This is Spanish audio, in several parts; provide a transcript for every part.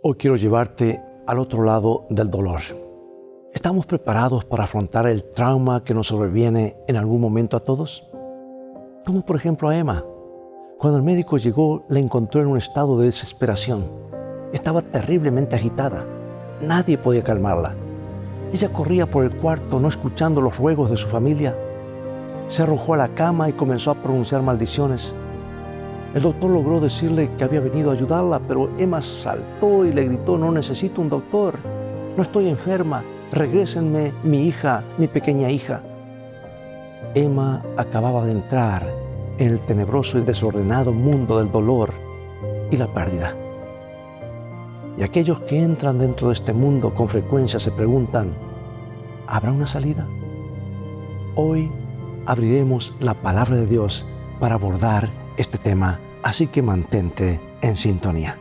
Hoy quiero llevarte al otro lado del dolor. ¿Estamos preparados para afrontar el trauma que nos sobreviene en algún momento a todos? Como por ejemplo a Emma. Cuando el médico llegó, la encontró en un estado de desesperación. Estaba terriblemente agitada. Nadie podía calmarla. Ella corría por el cuarto, no escuchando los ruegos de su familia. Se arrojó a la cama y comenzó a pronunciar maldiciones. El doctor logró decirle que había venido a ayudarla, pero Emma saltó y le gritó: «No necesito un doctor, no estoy enferma, regrésenme mi hija, mi pequeña hija». Emma acababa de entrar en el tenebroso y desordenado mundo del dolor y la pérdida. Y aquellos que entran dentro de este mundo con frecuencia se preguntan: ¿habrá una salida? Hoy abriremos la palabra de Dios para abordar este tema, así que mantente en sintonía.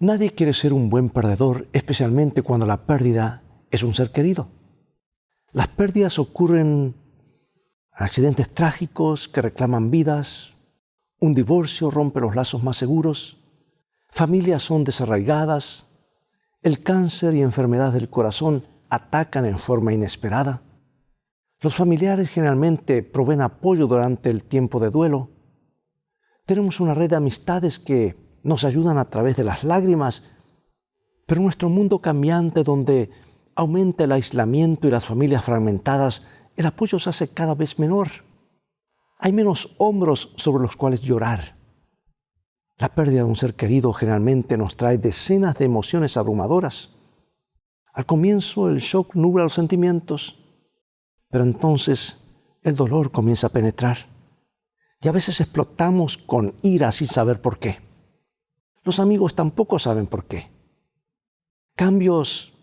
Nadie quiere ser un buen perdedor, especialmente cuando la pérdida es un ser querido. Las pérdidas ocurren, accidentes trágicos que reclaman vidas, un divorcio rompe los lazos más seguros, familias son desarraigadas, el cáncer y enfermedades del corazón atacan en forma inesperada. Los familiares generalmente proveen apoyo durante el tiempo de duelo. Tenemos una red de amistades que nos ayudan a través de las lágrimas, pero nuestro mundo cambiante, donde aumenta el aislamiento y las familias fragmentadas, el apoyo se hace cada vez menor. Hay menos hombros sobre los cuales llorar. La pérdida de un ser querido generalmente nos trae decenas de emociones abrumadoras. Al comienzo el shock nubla los sentimientos, pero entonces el dolor comienza a penetrar. Y a veces explotamos con ira sin saber por qué. Los amigos tampoco saben por qué. Cambios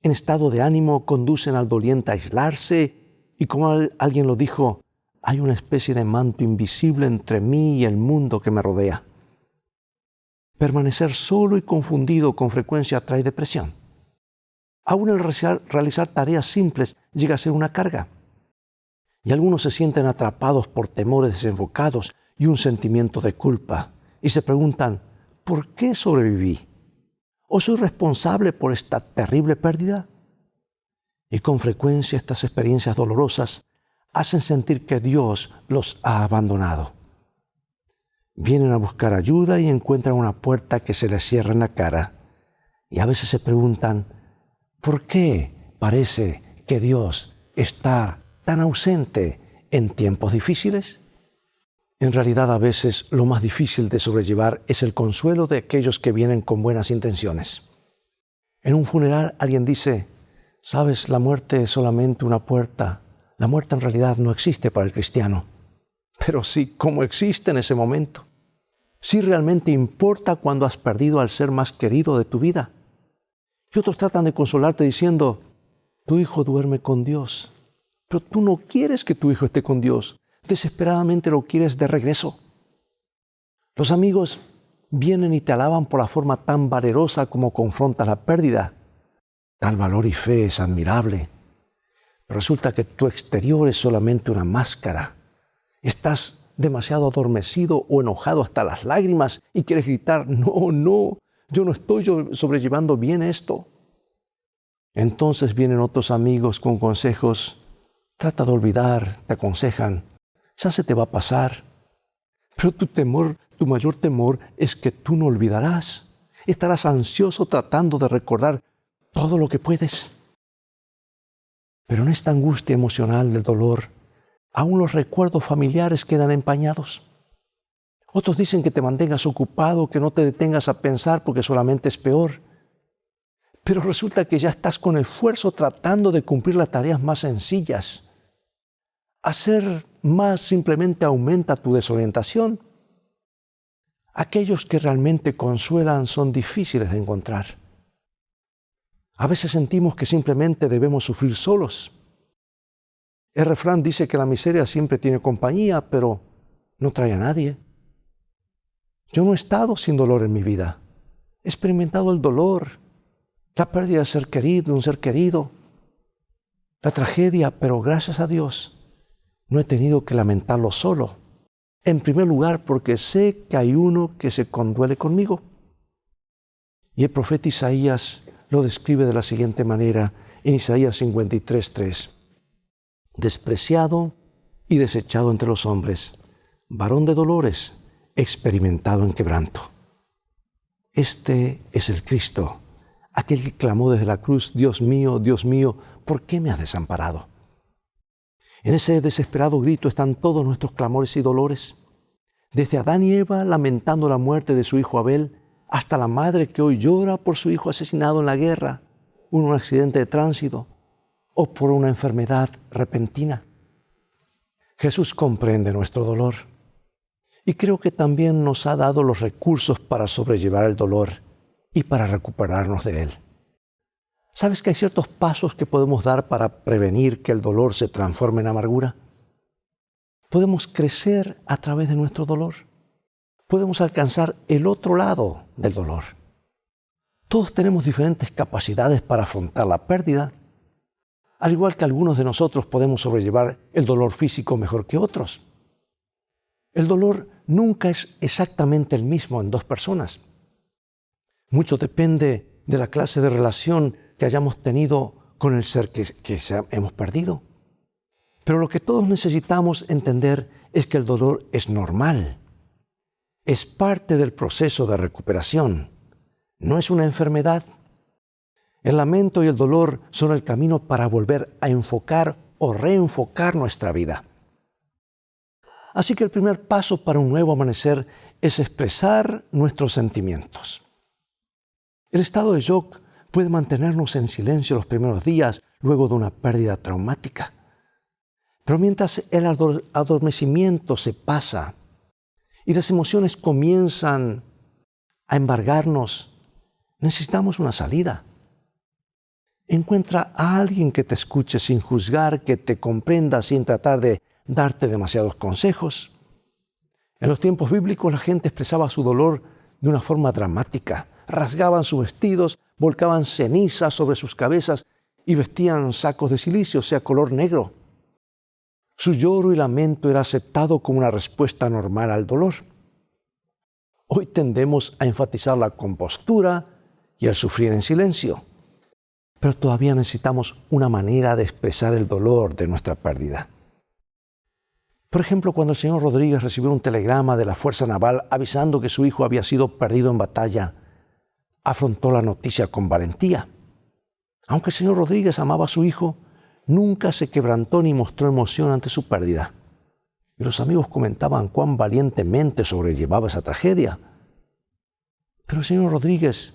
en estado de ánimo conducen al doliente a aislarse y, como alguien lo dijo, hay una especie de manto invisible entre mí y el mundo que me rodea. Permanecer solo y confundido con frecuencia trae depresión. Aún el realizar tareas simples llega a ser una carga. Y algunos se sienten atrapados por temores desenfocados y un sentimiento de culpa y se preguntan: ¿por qué sobreviví? ¿O soy responsable por esta terrible pérdida? Y con frecuencia estas experiencias dolorosas hacen sentir que Dios los ha abandonado. Vienen a buscar ayuda y encuentran una puerta que se les cierra en la cara. Y a veces se preguntan: ¿por qué parece que Dios está tan ausente en tiempos difíciles? En realidad, a veces lo más difícil de sobrellevar es el consuelo de aquellos que vienen con buenas intenciones. En un funeral alguien dice: «Sabes, la muerte es solamente una puerta. La muerte en realidad no existe para el cristiano». Pero sí, ¿cómo existe en ese momento? Sí, realmente importa cuando has perdido al ser más querido de tu vida. Y otros tratan de consolarte diciendo: «Tu hijo duerme con Dios». Pero tú no quieres que tu hijo esté con Dios. Desesperadamente lo quieres de regreso. Los amigos vienen y te alaban por la forma tan valerosa como confrontas la pérdida. Tal valor y fe es admirable. Pero resulta que tu exterior es solamente una máscara. Estás demasiado adormecido o enojado hasta las lágrimas y quieres gritar: «No, yo no estoy sobrellevando bien esto». Entonces vienen otros amigos con consejos: «Trata de olvidar», te aconsejan. «Ya se te va a pasar». Pero tu mayor temor es que tú no olvidarás. Estarás ansioso tratando de recordar todo lo que puedes. Pero en esta angustia emocional del dolor, aún los recuerdos familiares quedan empañados. Otros dicen que te mantengas ocupado, que no te detengas a pensar porque solamente es peor. Pero resulta que ya estás con esfuerzo tratando de cumplir las tareas más sencillas. Hacer más simplemente aumenta tu desorientación. Aquellos que realmente consuelan son difíciles de encontrar. A veces sentimos que simplemente debemos sufrir solos. El refrán dice que la miseria siempre tiene compañía, pero no trae a nadie. Yo no he estado sin dolor en mi vida. He experimentado el dolor, la pérdida de ser querido, un ser querido, la tragedia, pero gracias a Dios no he tenido que lamentarlo solo. En primer lugar, porque sé que hay uno que se conduele conmigo. Y el profeta Isaías lo describe de la siguiente manera en Isaías 53:3. Despreciado y desechado entre los hombres, varón de dolores, experimentado en quebranto. Este es el Cristo, aquel que clamó desde la cruz: Dios mío, ¿por qué me has desamparado? En ese desesperado grito están todos nuestros clamores y dolores. Desde Adán y Eva lamentando la muerte de su hijo Abel, hasta la madre que hoy llora por su hijo asesinado en la guerra, un accidente de tránsito o por una enfermedad repentina. Jesús comprende nuestro dolor y creo que también nos ha dado los recursos para sobrellevar el dolor y para recuperarnos de él. ¿Sabes que hay ciertos pasos que podemos dar para prevenir que el dolor se transforme en amargura? Podemos crecer a través de nuestro dolor. Podemos alcanzar el otro lado del dolor. Todos tenemos diferentes capacidades para afrontar la pérdida, al igual que algunos de nosotros podemos sobrellevar el dolor físico mejor que otros. El dolor nunca es exactamente el mismo en dos personas. Mucho depende de la clase de relación que hayamos tenido con el ser que hemos perdido. Pero lo que todos necesitamos entender es que el dolor es normal. Es parte del proceso de recuperación. No es una enfermedad. El lamento y el dolor son el camino para volver a enfocar o reenfocar nuestra vida. Así que el primer paso para un nuevo amanecer es expresar nuestros sentimientos. El estado de shock puede mantenernos en silencio los primeros días luego de una pérdida traumática. Pero mientras el adormecimiento se pasa y las emociones comienzan a embargarnos, necesitamos una salida. Encuentra a alguien que te escuche sin juzgar, que te comprenda sin tratar de darte demasiados consejos. En los tiempos bíblicos la gente expresaba su dolor de una forma dramática. Rasgaban sus vestidos, volcaban cenizas sobre sus cabezas y vestían sacos de silicio, o sea, color negro. Su lloro y lamento era aceptado como una respuesta normal al dolor. Hoy tendemos a enfatizar la compostura y el sufrir en silencio. Pero todavía necesitamos una manera de expresar el dolor de nuestra pérdida. Por ejemplo, cuando el señor Rodríguez recibió un telegrama de la Fuerza Naval avisando que su hijo había sido perdido en batalla, afrontó la noticia con valentía. Aunque el señor Rodríguez amaba a su hijo, nunca se quebrantó ni mostró emoción ante su pérdida. Y los amigos comentaban cuán valientemente sobrellevaba esa tragedia. Pero el señor Rodríguez,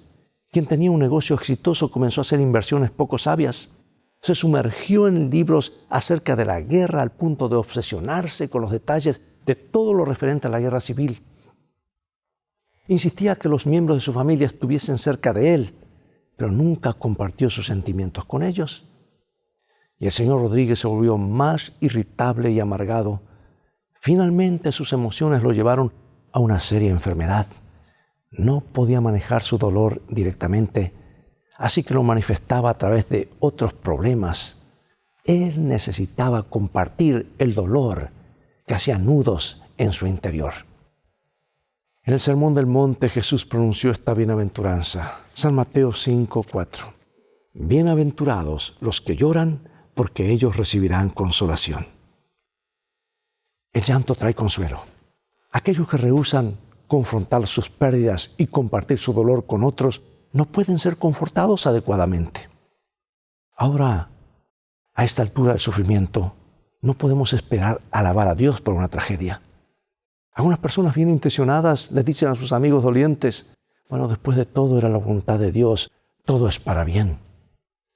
quien tenía un negocio exitoso, comenzó a hacer inversiones poco sabias. Se sumergió en libros acerca de la guerra al punto de obsesionarse con los detalles de todo lo referente a la guerra civil. Insistía que los miembros de su familia estuviesen cerca de él, pero nunca compartió sus sentimientos con ellos. Y el señor Rodríguez se volvió más irritable y amargado. Finalmente sus emociones lo llevaron a una seria enfermedad. No podía manejar su dolor directamente, así que lo manifestaba a través de otros problemas. Él necesitaba compartir el dolor que hacía nudos en su interior. En el Sermón del Monte Jesús pronunció esta bienaventuranza. San Mateo 5:4. Bienaventurados los que lloran, porque ellos recibirán consolación. El llanto trae consuelo. Aquellos que rehúsan confrontar sus pérdidas y compartir su dolor con otros no pueden ser confortados adecuadamente. Ahora, a esta altura del sufrimiento, no podemos esperar alabar a Dios por una tragedia. Algunas personas bien intencionadas les dicen a sus amigos dolientes: bueno, después de todo era la voluntad de Dios, todo es para bien.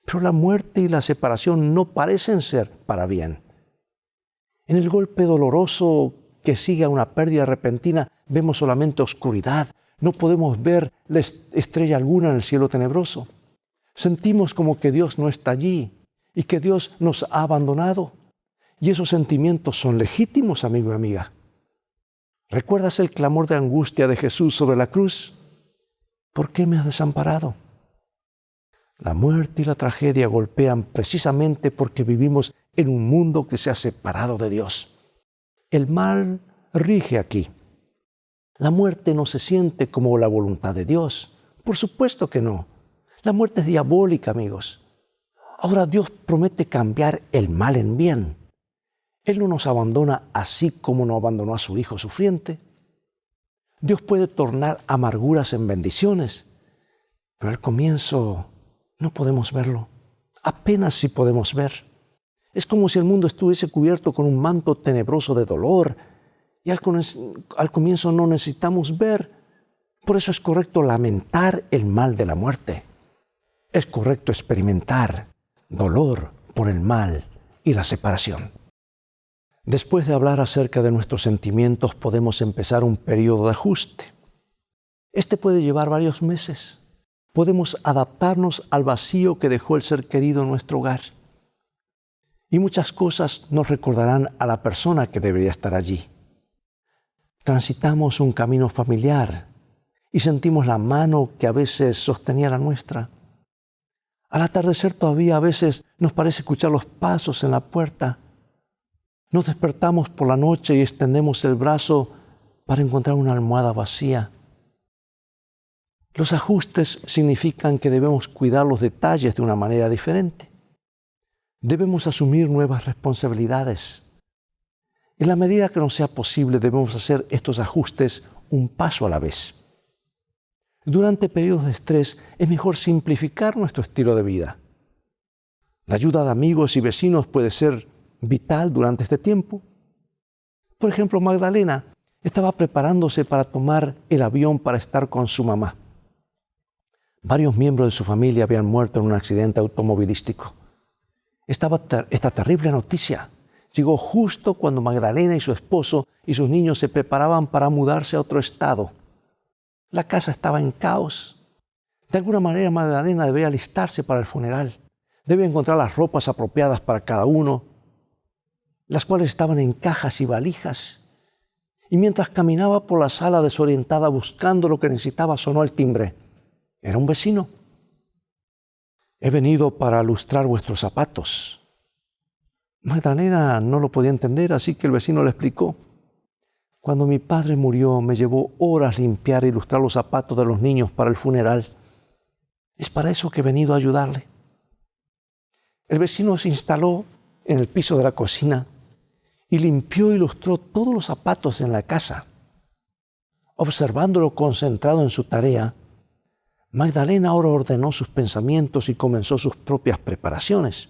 Pero la muerte y la separación no parecen ser para bien. En el golpe doloroso que sigue a una pérdida repentina, vemos solamente oscuridad. No podemos ver la estrella alguna en el cielo tenebroso. Sentimos como que Dios no está allí y que Dios nos ha abandonado. Y esos sentimientos son legítimos, amigo y amiga. ¿Recuerdas el clamor de angustia de Jesús sobre la cruz? ¿Por qué me has desamparado? La muerte y la tragedia golpean precisamente porque vivimos en un mundo que se ha separado de Dios. El mal rige aquí. La muerte no se siente como la voluntad de Dios. Por supuesto que no. La muerte es diabólica, amigos. Ahora Dios promete cambiar el mal en bien. Él no nos abandona así como no abandonó a su Hijo sufriente. Dios puede tornar amarguras en bendiciones, pero al comienzo no podemos verlo. Apenas sí podemos ver. Es como si el mundo estuviese cubierto con un manto tenebroso de dolor y al comienzo no necesitamos ver. Por eso es correcto lamentar el mal de la muerte. Es correcto experimentar dolor por el mal y la separación. Después de hablar acerca de nuestros sentimientos, podemos empezar un periodo de ajuste. Este puede llevar varios meses. Podemos adaptarnos al vacío que dejó el ser querido en nuestro hogar. Y muchas cosas nos recordarán a la persona que debería estar allí. Transitamos un camino familiar y sentimos la mano que a veces sostenía la nuestra. Al atardecer todavía a veces nos parece escuchar los pasos en la puerta. Nos despertamos por la noche y extendemos el brazo para encontrar una almohada vacía. Los ajustes significan que debemos cuidar los detalles de una manera diferente. Debemos asumir nuevas responsabilidades. En la medida que nos sea posible, debemos hacer estos ajustes un paso a la vez. Durante periodos de estrés es mejor simplificar nuestro estilo de vida. La ayuda de amigos y vecinos puede ser vital durante este tiempo. Por ejemplo, Magdalena estaba preparándose para tomar el avión para estar con su mamá. Varios miembros de su familia habían muerto en un accidente automovilístico. Esta terrible noticia llegó justo cuando Magdalena y su esposo y sus niños se preparaban para mudarse a otro estado. La casa estaba en caos. De alguna manera Magdalena debía alistarse para el funeral. Debe encontrar las ropas apropiadas para cada uno, las cuales estaban en cajas y valijas. Y mientras caminaba por la sala desorientada buscando lo que necesitaba, sonó el timbre. Era un vecino. He venido para lustrar vuestros zapatos. Magdalena no lo podía entender, así que el vecino le explicó. Cuando mi padre murió, me llevó horas limpiar e ilustrar los zapatos de los niños para el funeral. Es para eso que he venido a ayudarle. El vecino se instaló en el piso de la cocina y limpió e ilustró todos los zapatos en la casa. Observándolo concentrado en su tarea, Magdalena ahora ordenó sus pensamientos y comenzó sus propias preparaciones.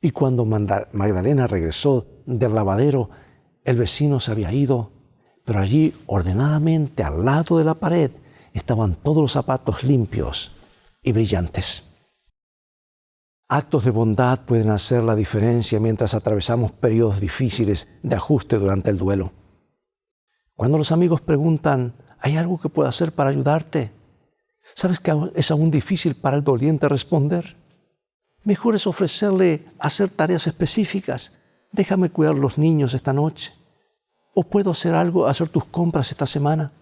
Y cuando Magdalena regresó del lavadero, el vecino se había ido, pero allí, ordenadamente, al lado de la pared, estaban todos los zapatos limpios y brillantes. Actos de bondad pueden hacer la diferencia mientras atravesamos periodos difíciles de ajuste durante el duelo. Cuando los amigos preguntan, ¿hay algo que pueda hacer para ayudarte? ¿Sabes que es aún difícil para el doliente responder? Mejor es ofrecerle hacer tareas específicas. Déjame cuidar a los niños esta noche. ¿O puedo hacer tus compras esta semana?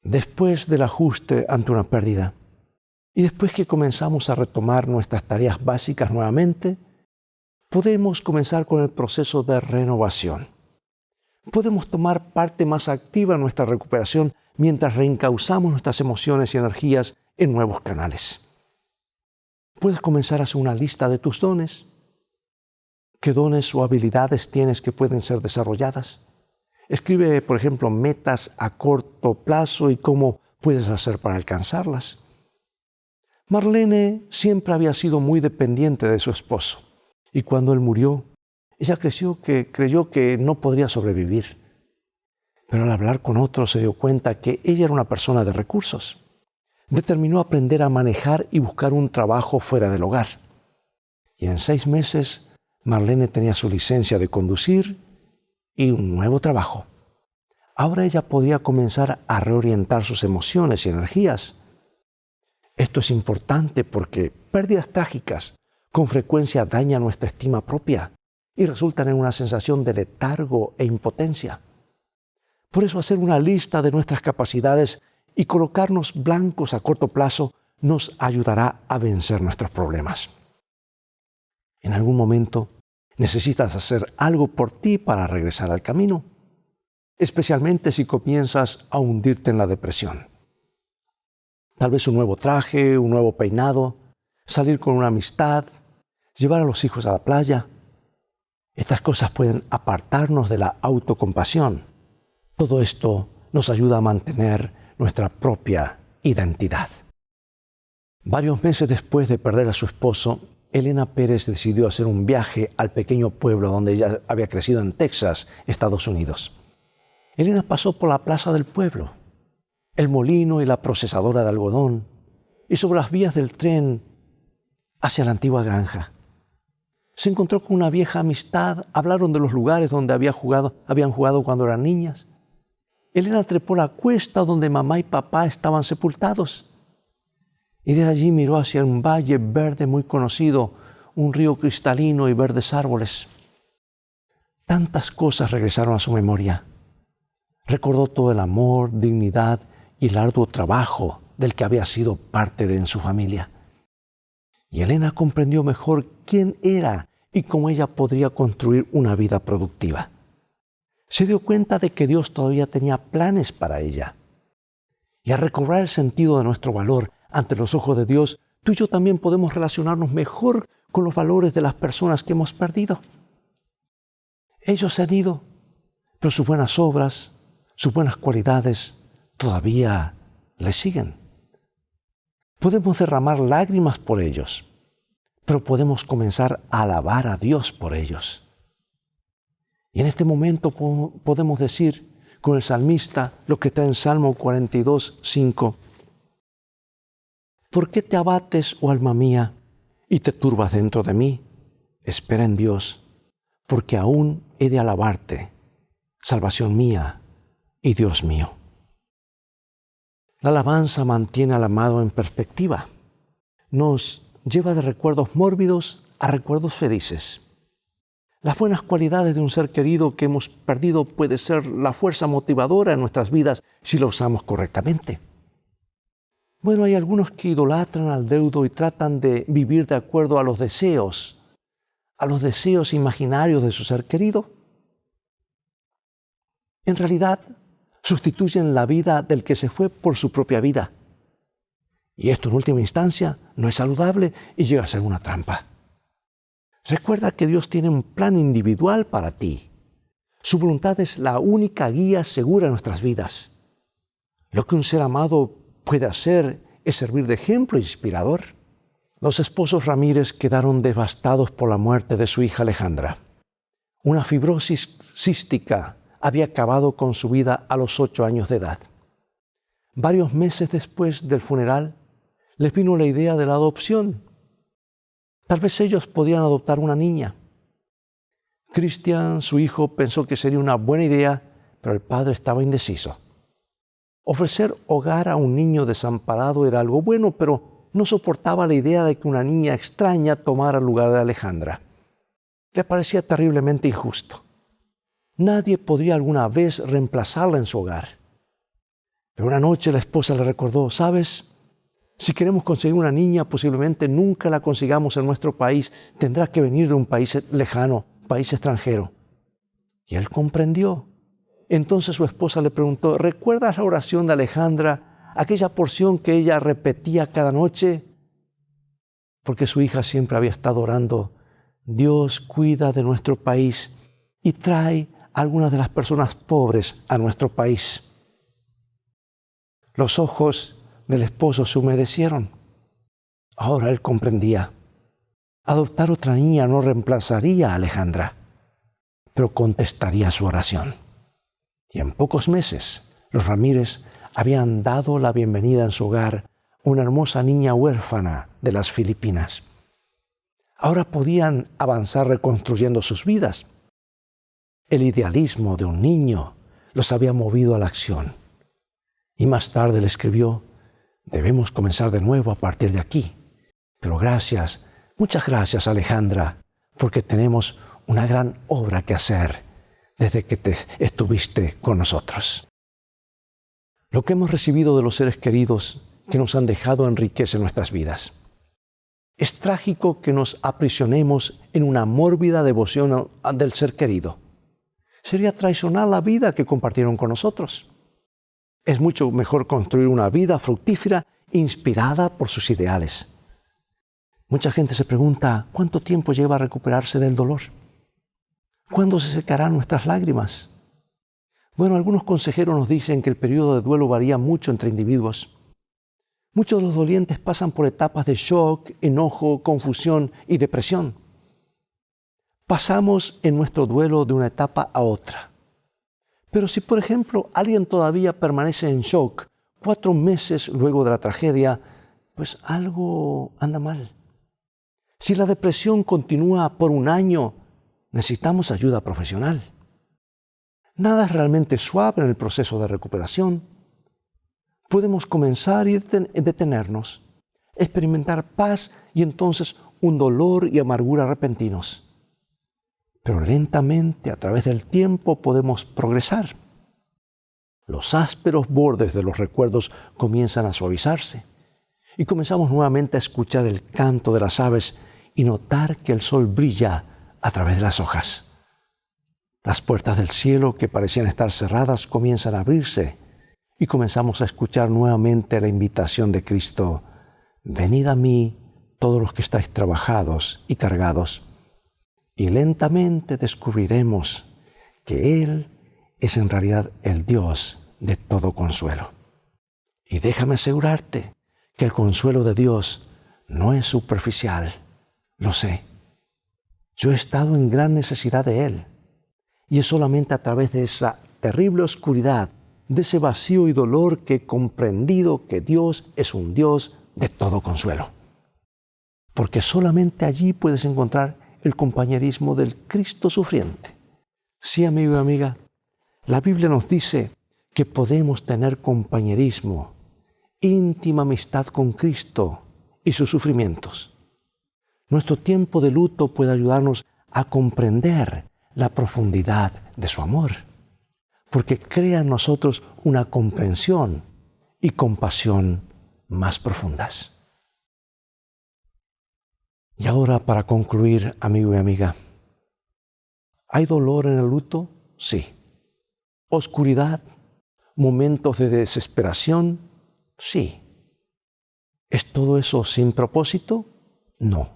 Después del ajuste ante una pérdida, y después que comenzamos a retomar nuestras tareas básicas nuevamente, podemos comenzar con el proceso de renovación. Podemos tomar parte más activa en nuestra recuperación mientras reencauzamos nuestras emociones y energías en nuevos canales. Puedes comenzar a hacer una lista de tus dones. ¿Qué dones o habilidades tienes que pueden ser desarrolladas? Escribe, por ejemplo, metas a corto plazo y cómo puedes hacer para alcanzarlas. Marlene siempre había sido muy dependiente de su esposo y cuando él murió, ella creyó que no podría sobrevivir. Pero al hablar con otros se dio cuenta que ella era una persona de recursos. Determinó aprender a manejar y buscar un trabajo fuera del hogar. Y en 6 meses, Marlene tenía su licencia de conducir y un nuevo trabajo. Ahora ella podía comenzar a reorientar sus emociones y energías. Esto es importante porque pérdidas trágicas con frecuencia dañan nuestra estima propia y resultan en una sensación de letargo e impotencia. Por eso hacer una lista de nuestras capacidades y colocarnos blancos a corto plazo nos ayudará a vencer nuestros problemas. En algún momento necesitas hacer algo por ti para regresar al camino, especialmente si comienzas a hundirte en la depresión. Tal vez un nuevo traje, un nuevo peinado, salir con una amistad, llevar a los hijos a la playa. Estas cosas pueden apartarnos de la autocompasión. Todo esto nos ayuda a mantener nuestra propia identidad. Varios meses después de perder a su esposo, Elena Pérez decidió hacer un viaje al pequeño pueblo donde ella había crecido en Texas, Estados Unidos. Elena pasó por la plaza del pueblo, el molino y la procesadora de algodón, y sobre las vías del tren hacia la antigua granja. Se encontró con una vieja amistad, hablaron de los lugares donde habían jugado cuando eran niñas. Elena trepó la cuesta donde mamá y papá estaban sepultados. Y desde allí miró hacia un valle verde muy conocido, un río cristalino y verdes árboles. Tantas cosas regresaron a su memoria. Recordó todo el amor, dignidad y el arduo trabajo del que había sido parte en su familia. Y Elena comprendió mejor quién era y cómo ella podría construir una vida productiva. Se dio cuenta de que Dios todavía tenía planes para ella. Y al recobrar el sentido de nuestro valor ante los ojos de Dios, tú y yo también podemos relacionarnos mejor con los valores de las personas que hemos perdido. Ellos se han ido, pero sus buenas obras, sus buenas cualidades todavía les siguen. Podemos derramar lágrimas por ellos, pero podemos comenzar a alabar a Dios por ellos. Y en este momento podemos decir con el salmista lo que está en Salmo 42, 5. ¿Por qué te abates, oh alma mía, y te turbas dentro de mí? Espera en Dios, porque aún he de alabarte, salvación mía y Dios mío. La alabanza mantiene al amado en perspectiva. Nos lleva de recuerdos mórbidos a recuerdos felices. Las buenas cualidades de un ser querido que hemos perdido puede ser la fuerza motivadora en nuestras vidas si lo usamos correctamente. Bueno, hay algunos que idolatran al deudo y tratan de vivir de acuerdo a los deseos imaginarios de su ser querido. En realidad, sustituyen la vida del que se fue por su propia vida. Y esto en última instancia no es saludable y llega a ser una trampa. Recuerda que Dios tiene un plan individual para ti. Su voluntad es la única guía segura en nuestras vidas. Lo que un ser amado puede hacer es servir de ejemplo inspirador. Los esposos Ramírez quedaron devastados por la muerte de su hija Alejandra. Una fibrosis cística había acabado con su vida a los 8 años de edad. Varios meses después del funeral, les vino la idea de la adopción. Tal vez ellos podían adoptar una niña. Cristian, su hijo, pensó que sería una buena idea, pero el padre estaba indeciso. Ofrecer hogar a un niño desamparado era algo bueno, pero no soportaba la idea de que una niña extraña tomara el lugar de Alejandra. Le parecía terriblemente injusto. Nadie podría alguna vez reemplazarla en su hogar. Pero una noche la esposa le recordó, ¿sabes? Si queremos conseguir una niña, posiblemente nunca la consigamos en nuestro país. Tendrá que venir de un país lejano, país extranjero. Y él comprendió. Entonces su esposa le preguntó, ¿recuerdas la oración de Alejandra? Aquella porción que ella repetía cada noche. Porque su hija siempre había estado orando, Dios cuida de nuestro país y trae a algunas de las personas pobres a nuestro país. Los ojos del esposo se humedecieron. Ahora él comprendía. Adoptar otra niña no reemplazaría a Alejandra, pero contestaría su oración. Y en pocos meses, los Ramírez habían dado la bienvenida en su hogar a una hermosa niña huérfana de las Filipinas. Ahora podían avanzar reconstruyendo sus vidas. El idealismo de un niño los había movido a la acción. Y más tarde le escribió, debemos comenzar de nuevo a partir de aquí. Pero gracias, muchas gracias Alejandra, porque tenemos una gran obra que hacer. desde que estuviste con nosotros. Lo que hemos recibido de los seres queridos que nos han dejado enriquece nuestras vidas. Es trágico que nos aprisionemos en una mórbida devoción del ser querido. Sería traicionar la vida que compartieron con nosotros. Es mucho mejor construir una vida fructífera inspirada por sus ideales. Mucha gente se pregunta, ¿cuánto tiempo lleva a recuperarse del dolor? ¿Cuándo se secarán nuestras lágrimas? Bueno, algunos consejeros nos dicen que el periodo de duelo varía mucho entre individuos. Muchos de los dolientes pasan por etapas de shock, enojo, confusión y depresión. Pasamos en nuestro duelo de una etapa a otra. Pero si, por ejemplo, alguien todavía permanece en shock 4 meses luego de la tragedia, pues algo anda mal. Si la depresión continúa por 1 año, necesitamos ayuda profesional. Nada es realmente suave en el proceso de recuperación. Podemos comenzar y detenernos, experimentar paz y entonces un dolor y amargura repentinos. Pero lentamente, a través del tiempo, podemos progresar. Los ásperos bordes de los recuerdos comienzan a suavizarse y comenzamos nuevamente a escuchar el canto de las aves y notar que el sol brilla a través de las hojas. Las puertas del cielo que parecían estar cerradas comienzan a abrirse y comenzamos a escuchar nuevamente la invitación de Cristo: venid a mí todos los que estáis trabajados y cargados, y lentamente descubriremos que Él es en realidad el Dios de todo consuelo. Y déjame asegurarte que el consuelo de Dios no es superficial. Lo sé. Yo he estado en gran necesidad de Él. Y es solamente a través de esa terrible oscuridad, de ese vacío y dolor, que he comprendido que Dios es un Dios de todo consuelo. Porque solamente allí puedes encontrar el compañerismo del Cristo sufriente. Sí, amigo y amiga, la Biblia nos dice que podemos tener compañerismo, íntima amistad con Cristo y sus sufrimientos. Nuestro tiempo de luto puede ayudarnos a comprender la profundidad de su amor, porque crea en nosotros una comprensión y compasión más profundas. Y ahora, para concluir, amigo y amiga, ¿hay dolor en el luto? Sí. ¿Oscuridad? ¿Momentos de desesperación? Sí. ¿Es todo eso sin propósito? No.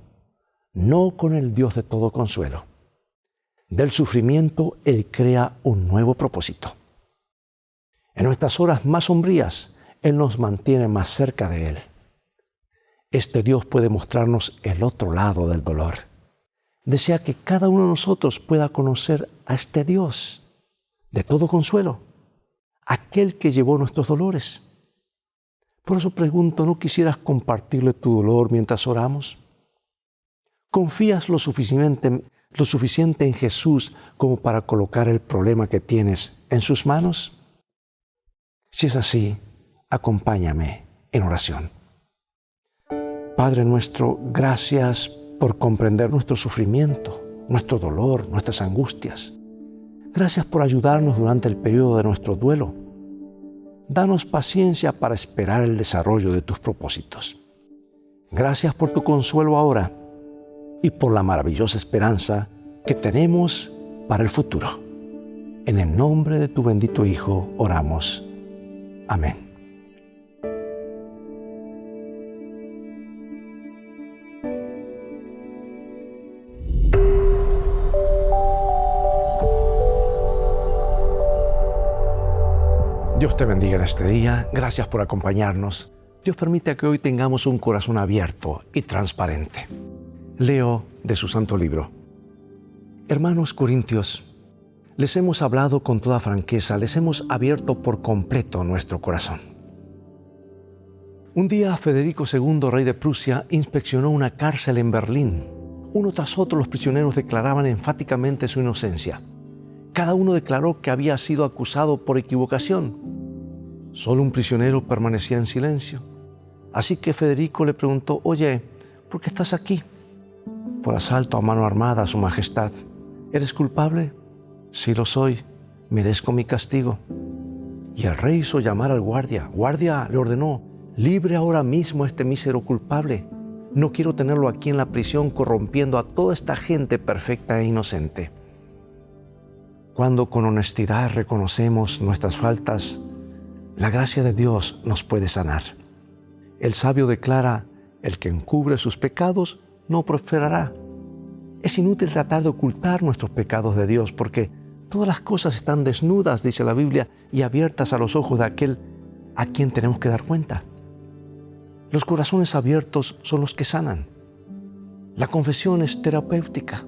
No con el Dios de todo consuelo. Del sufrimiento Él crea un nuevo propósito. En nuestras horas más sombrías, Él nos mantiene más cerca de Él. Este Dios puede mostrarnos el otro lado del dolor. Desea que cada uno de nosotros pueda conocer a este Dios de todo consuelo, aquel que llevó nuestros dolores. Por eso pregunto, ¿no quisieras compartirle tu dolor mientras oramos? ¿Confías lo suficiente en Jesús como para colocar el problema que tienes en sus manos? Si es así, acompáñame en oración. Padre nuestro, gracias por comprender nuestro sufrimiento, nuestro dolor, nuestras angustias. Gracias por ayudarnos durante el periodo de nuestro duelo. Danos paciencia para esperar el desarrollo de tus propósitos. Gracias por tu consuelo ahora y por la maravillosa esperanza que tenemos para el futuro. En el nombre de tu bendito Hijo oramos. Amén. Dios te bendiga en este día. Gracias por acompañarnos. Dios permite que hoy tengamos un corazón abierto y transparente. Leo de su santo libro. Hermanos corintios, les hemos hablado con toda franqueza, les hemos abierto por completo nuestro corazón. Un día Federico II, rey de Prusia, inspeccionó una cárcel en Berlín. Uno tras otro los prisioneros declaraban enfáticamente su inocencia. Cada uno declaró que había sido acusado por equivocación. Solo un prisionero permanecía en silencio. Así que Federico le preguntó: «Oye, ¿por qué estás aquí?» «Por asalto a mano armada, Su Majestad». «¿Eres culpable?» Sí lo soy, merezco mi castigo. Y el rey hizo llamar al guardia. Guardia, le ordenó, libre ahora mismo a este mísero culpable. No quiero tenerlo aquí en la prisión corrompiendo a toda esta gente perfecta e inocente. Cuando con honestidad reconocemos nuestras faltas, la gracia de Dios nos puede sanar. El sabio declara, el que encubre sus pecados no prosperará. Es inútil tratar de ocultar nuestros pecados de Dios porque todas las cosas están desnudas, dice la Biblia, y abiertas a los ojos de aquel a quien tenemos que dar cuenta. Los corazones abiertos son los que sanan. La confesión es terapéutica.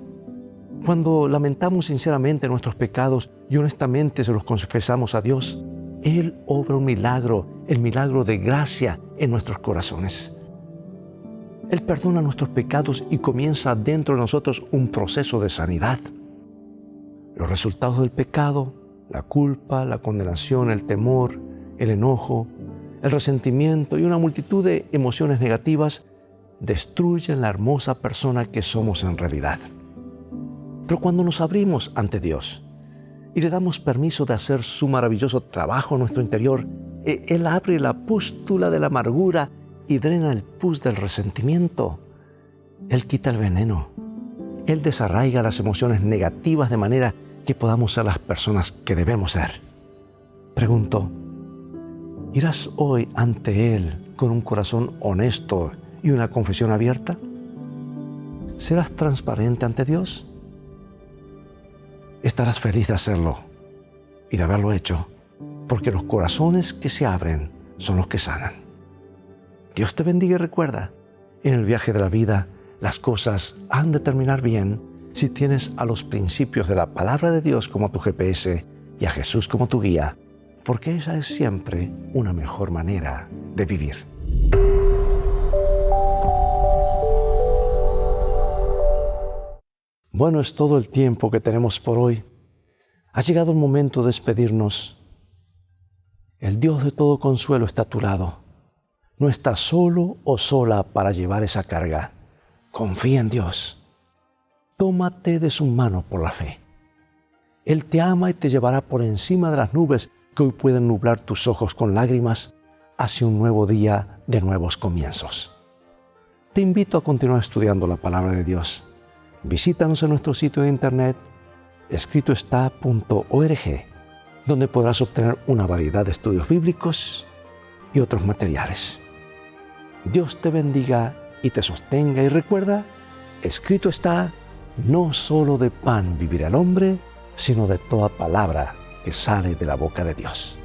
Cuando lamentamos sinceramente nuestros pecados y honestamente se los confesamos a Dios, Él obra un milagro, el milagro de gracia en nuestros corazones. Él perdona nuestros pecados y comienza dentro de nosotros un proceso de sanidad. Los resultados del pecado, la culpa, la condenación, el temor, el enojo, el resentimiento y una multitud de emociones negativas destruyen la hermosa persona que somos en realidad. Pero cuando nos abrimos ante Dios y le damos permiso de hacer su maravilloso trabajo en nuestro interior, Él abre la pústula de la amargura y drena el pus del resentimiento. Él quita el veneno. Él desarraiga las emociones negativas de manera que podamos ser las personas que debemos ser. Pregunto, ¿irás hoy ante Él con un corazón honesto y una confesión abierta? ¿Serás transparente ante Dios? Estarás feliz de hacerlo y de haberlo hecho, porque los corazones que se abren son los que sanan. Dios te bendiga y recuerda, en el viaje de la vida, las cosas han de terminar bien si tienes a los principios de la palabra de Dios como tu GPS y a Jesús como tu guía, porque esa es siempre una mejor manera de vivir. Bueno, es todo el tiempo que tenemos por hoy. Ha llegado el momento de despedirnos. El Dios de todo consuelo está a tu lado. No estás solo o sola para llevar esa carga. Confía en Dios. Tómate de su mano por la fe. Él te ama y te llevará por encima de las nubes que hoy pueden nublar tus ojos con lágrimas hacia un nuevo día de nuevos comienzos. Te invito a continuar estudiando la palabra de Dios. Visítanos en nuestro sitio de internet escritoestá.org, donde podrás obtener una variedad de estudios bíblicos y otros materiales. Dios te bendiga y te sostenga y recuerda, escrito está, no solo de pan vivirá el hombre, sino de toda palabra que sale de la boca de Dios.